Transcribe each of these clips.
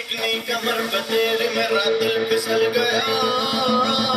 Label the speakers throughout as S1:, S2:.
S1: चिकनी कमर पे तेरे मेरा दिल फिसल गया।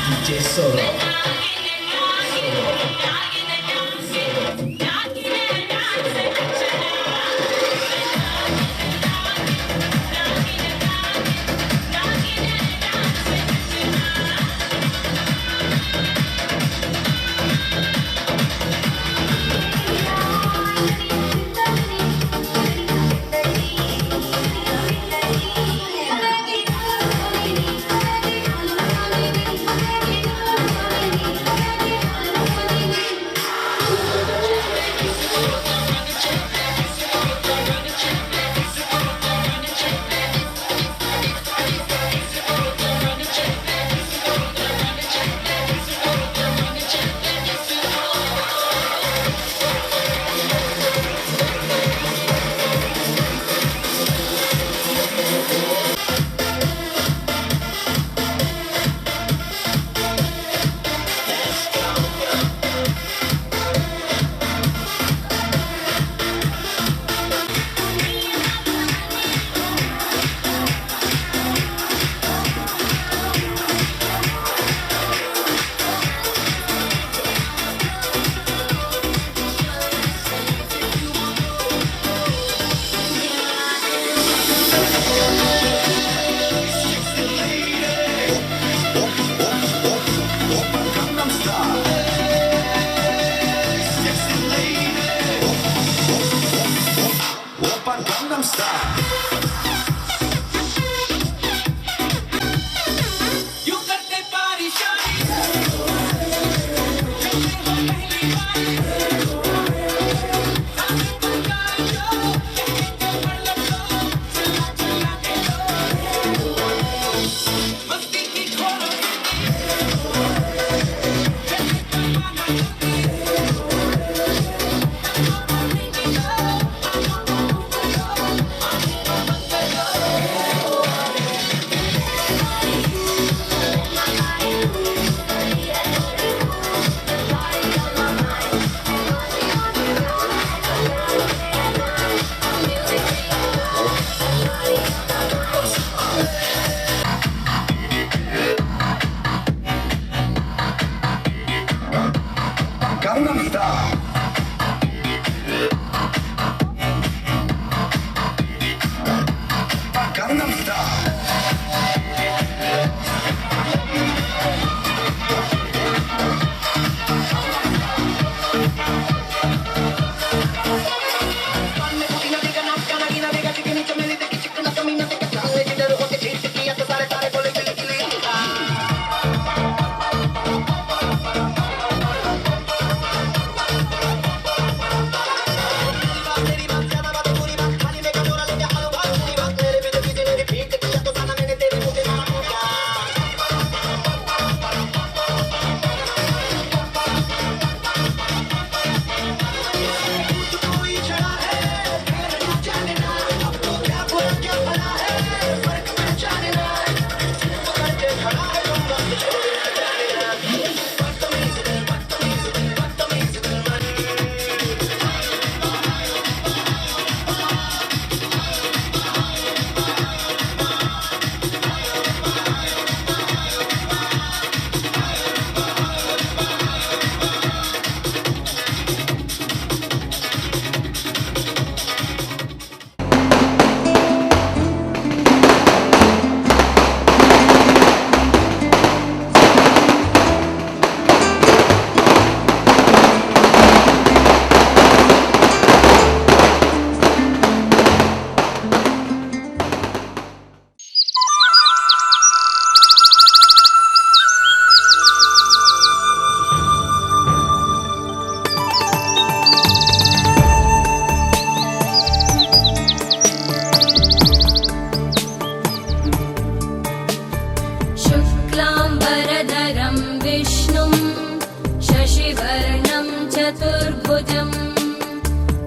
S1: DJ Solo.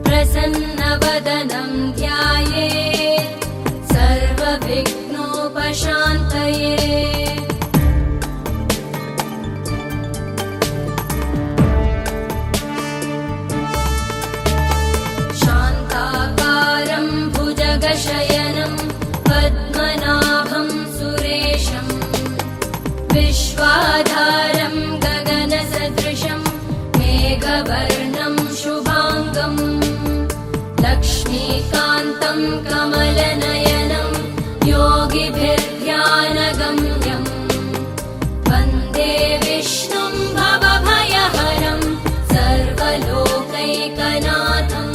S2: प्रसन्नवदनं ध्यायेत् सर्वविघ्नोपशान्तये। शान्ताकारं भुजगशयनं पद्मनाभं सुरेशं विश्वाधारं गगनसदृशं मेघवर्णं शुभाङ्गं लक्ष्मीकान्तं कमलनयनं योगिभिर्ध्यानगम्यं वन्दे विष्णुं भवभयहरं सर्वलोकैकनाथं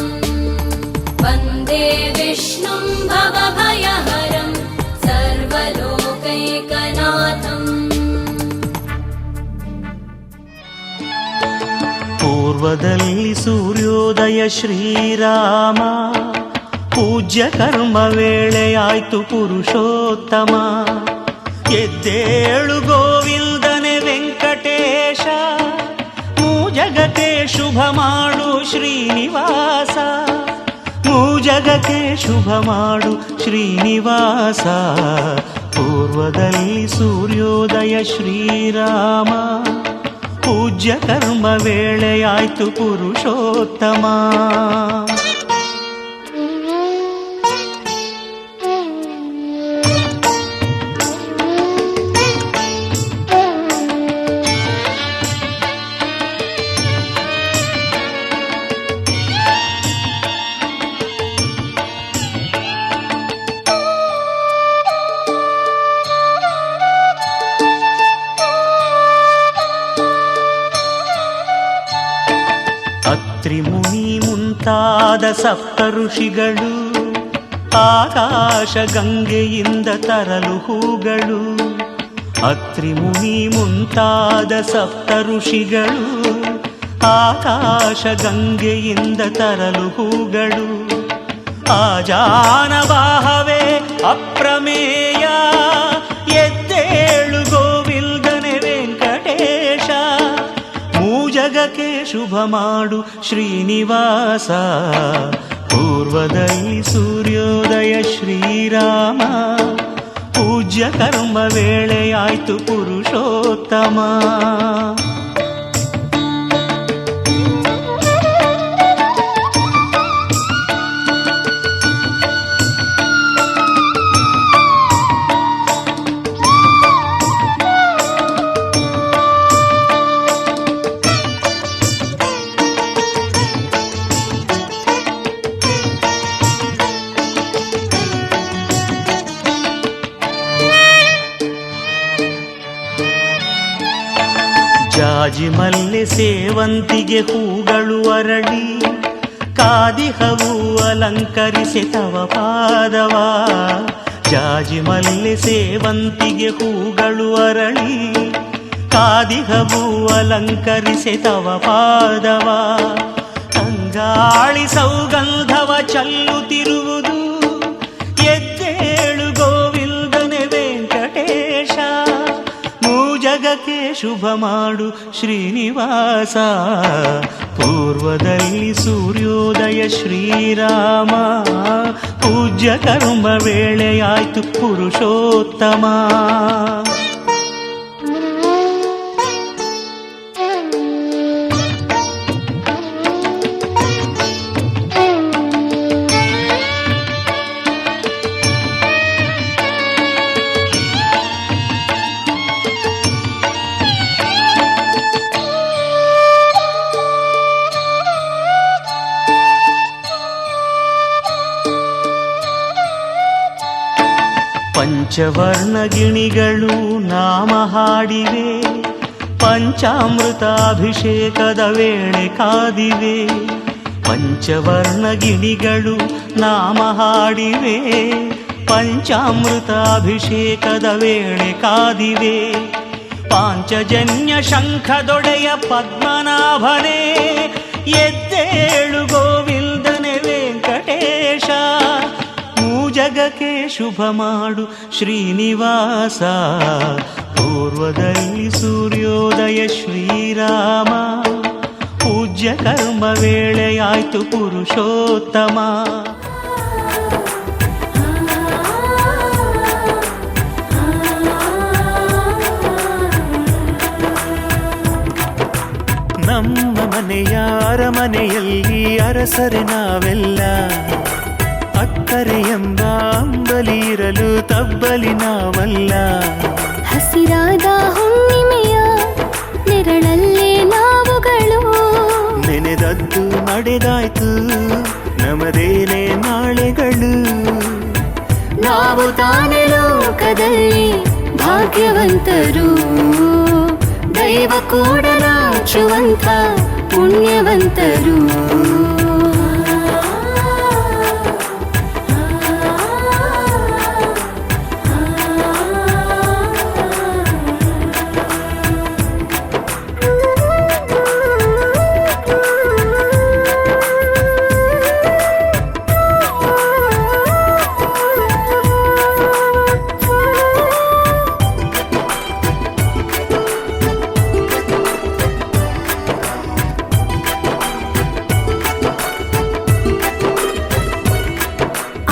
S2: वन्दे विष्णुं भवभयहरं सर्वलोकैकनाथम्
S3: ಪೂರ್ವದಲ್ಲಿ ಸೂರ್ಯೋದಯ ಶ್ರೀರಾಮ, ಪೂಜ್ಯ ಕರ್ಮ ವೇಳೆಯಾಯ್ತು ಪುರುಷೋತ್ತಮ. ಎದ್ದೇಳು ಗೋವಿಂದನೆ ವೆಂಕಟೇಶ, ಮೂಜಗಕ್ಕೆ ಶುಭ ಮಾಡು ಶ್ರೀನಿವಾಸ, ಮೂಜಗಕ್ಕೆ ಶುಭ ಮಾಡು ಶ್ರೀನಿವಾಸ. ಪೂರ್ವದಲ್ಲಿ ಸೂರ್ಯೋದಯ ಶ್ರೀರಾಮ, ಪೂಜ್ಯ ಕರ್ಮ ವೇಳೆಯಾಯ್ತು ಪುರುಷೋತ್ತಮ. ಅತ್ರಿ ಮುನಿ ಮುಂತಾದ ಸಪ್ತ ಋಷಿಗಳು ಆಕಾಶ ಗಂಗೆಯಿಂದ ತರಲು ಹೂಗಳು. ಅತ್ರಿ ಮುನಿ ಮುಂತಾದ ಸಪ್ತ ಋಷಿಗಳು ಆಕಾಶ ಗಂಗೆಯಿಂದ ತರಲು ಹೂಗಳು. ಆಜಾನವಾಹವೇ ಅಪ್ರಮೇಯ, ಎದ್ದೇಳು ಗೋವಿಂದನೆ ವೆಂಕಟೇಶ, ಮೂಜಗಕ್ಕೆ ಶುಭ ಮಾಡು ಶ್ರೀನಿವಾಸ. ಪೂರ್ವದಲ್ಲಿ ಸೂರ್ಯೋದಯ ಶ್ರೀರಾಮ, ಪೂಜ್ಯ ಕರ್ಮ ವೇಳೆಯಾಯ್ತು ಪುರುಷೋತ್ತಮ. ಜಾಜಿ ಮಲ್ಲೆ ಸೇವಂತಿಗೆ ಹೂಗಳು ಅರಳಿ, ಕಾದಿಹವು ಅಲಂಕರಿಸಿ ತವ ಪಾದವ. ಜಾಜಿ ಮಲ್ಲೆ ಸೇವಂತಿಗೆ ಹೂಗಳು ಅರಳಿ, ಕಾದಿಹವು ಅಲಂಕರಿಸಿ ತವ ಪಾದವ. ತಂಗಾಳಿ ಸೌಗಂಧವ ಚಲ್ಲುತ್ತಿರುವುದು, ಎದ್ದೇಳು ಗೋವಿಂದನೆ ವೆಂಕಟೇಶ, ಮೂಜಗಕ್ಕೆ ಶುಭ ಮಾಡು ಶ್ರೀನಿವಾಸ. ಪೂರ್ವದಲ್ಲಿ ಸೂರ್ಯೋದಯ ಶ್ರೀರಾಮ, ಪೂಜ್ಯ ಕರ್ಮ ವೇಳೆಯಾಯ್ತು ಪುರುಷೋತ್ತಮ. ಪಂಚವರ್ಣ ಗಿಣಿಗಳು ನಾಮ ಹಾಡಿವೆ, ಪಂಚಾಮೃತಾಭಿಷೇಕದ ವೇಳೆ ಕಾದಿವೆ. ಪಂಚವರ್ಣ ಗಿಣಿಗಳು ನಾಮ ಹಾಡಿವೆ, ಪಂಚಾಮೃತಾಭಿಷೇಕದ ವೇಳೆ ಕಾದಿವೆ. ಪಾಂಚಜನ್ಯ ಶಂಖದೊಡೆಯ ಪದ್ಮನಾಭನೇ, ಎದ್ದೇಳು ಗೋವಿಂದನೆ ವೆಂಕಟೇಶ, ಮೂಜಗಕ್ಕೆ ಶುಭ ಮಾಡು ಶ್ರೀನಿವಾಸ. ಪೂರ್ವದಲ್ಲಿ ಸೂರ್ಯೋದಯ ಶ್ರೀರಾಮ, ಪೂಜ್ಯ ಕರ್ಮ ವೇಳೆಯಾಯ್ತು ಪುರುಷೋತ್ತಮ. ನಮ್ಮ ಮನೆಯ ಅರಮನೆಯಲ್ಲಿ ಅರಸರೆ ನಾವೆಲ್ಲ, ಅಕ್ಕರೆ ಎಂಬ ಅಂಬಲಿ ಇರಲು ತಬ್ಬಲಿ ನಾವಲ್ಲ.
S4: ಹಸಿರಾದ ಹುಣ್ಣಿಮೆ
S3: ನಡೆದಾಯ್ತು ನಮದೇನೆ ನಾಳೆಗಳು.
S4: ನಾವು ತಾನೇ ಲೋಕದಲ್ಲಿ ಭಾಗ್ಯವಂತರು, ದೈವ ಕೂಡ ನಾಚುವಂಥ ಪುಣ್ಯವಂತರು.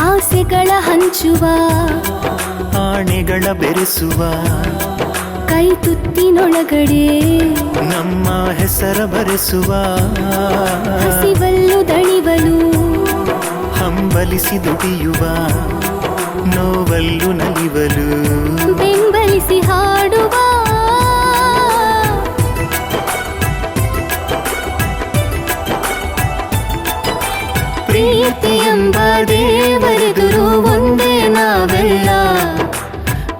S4: ಆಸೆಗಳ ಹಂಚುವ,
S3: ಆಣೆಗಳ ಬೆರೆಸುವ,
S4: ಕೈ ತುತ್ತಿನೊಳಗಡೆ
S3: ನಮ್ಮ ಹೆಸರ ಬರೆಸುವ,
S4: ಹಸಿವಲ್ಲು ದಣಿವಲು
S3: ಹಂಬಲಿಸಿ ದುಡಿಯುವ, ನೋವಲ್ಲು ನಲಿವಲು
S4: ಬೆಂಬಲಿಸಿ ಹಾಡುವ. ಪ್ರೀತಿ ಎಂಬ ದೇವರೆದುರು ಒಂದೇ ನಾವೆಲ್ಲ,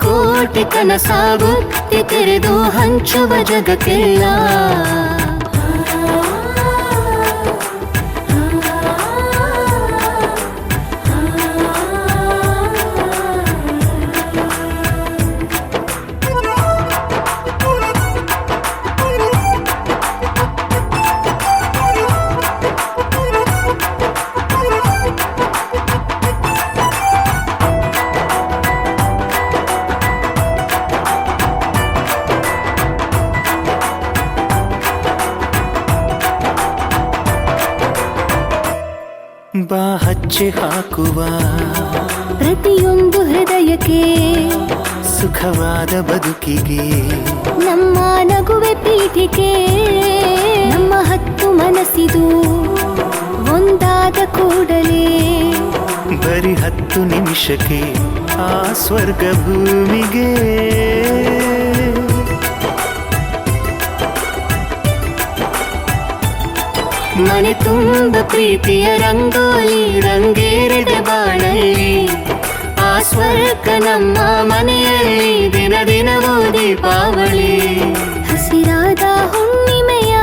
S4: ಕೋಟಿ ಕನಸಾಗುತ್ತಿ ತೆರೆದು ಹಂಚುವ ಜಗಕ್ಕೆಲ್ಲ.
S3: ಬಾ ಹಚ್ಚೆ ಹಾಕುವ
S4: ಪ್ರತಿಯೊಂದು ಹೃದಯಕ್ಕೆ
S3: ಸುಖವಾದ ಬದುಕಿಗೆ,
S4: ನಮ್ಮ ನಗುವೆ ಪೀಠಿಕೆ. ನಮ್ಮ ಹತ್ತು ಮನಸ್ಸಿದು ಒಂದಾದ ಕೂಡಲೇ
S3: ಬರಿ 10 ನಿಮಿಷಕ್ಕೆ ಆ ಸ್ವರ್ಗ ಭೂಮಿಗೆ.
S4: ಮನೆ ತುಂಬ ಪ್ರೀತಿಯ ರಂಗೋಲಿ ರಂಗೇರಿದ ಬಾಳಲ್ಲಿ, ಆ ಸ್ವರ್ಗ ನಮ್ಮ ಮನೆಯಲ್ಲಿ ದಿನ ದಿನವೂ ದೀಪಾವಳಿ. ಹಸಿರಾದ ಹುಣ್ಣಿಮೆಯ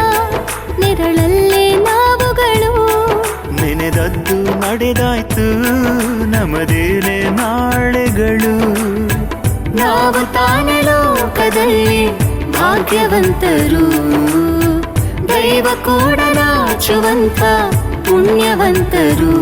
S4: ನೆರಳಲ್ಲೇ ನಾವುಗಳು,
S3: ನೆನೆದದ್ದು ನಡೆದಾಯ್ತು ನಮದೇನೆ ನಾಳೆಗಳು.
S4: ನಾವು ತಾನೇ ಲೋಕದಲ್ಲಿ ಭಾಗ್ಯವಂತರು, ದೈವ ಕೂಡ ನಾಚುವಂಥ ಪುಣ್ಯವಂತರು.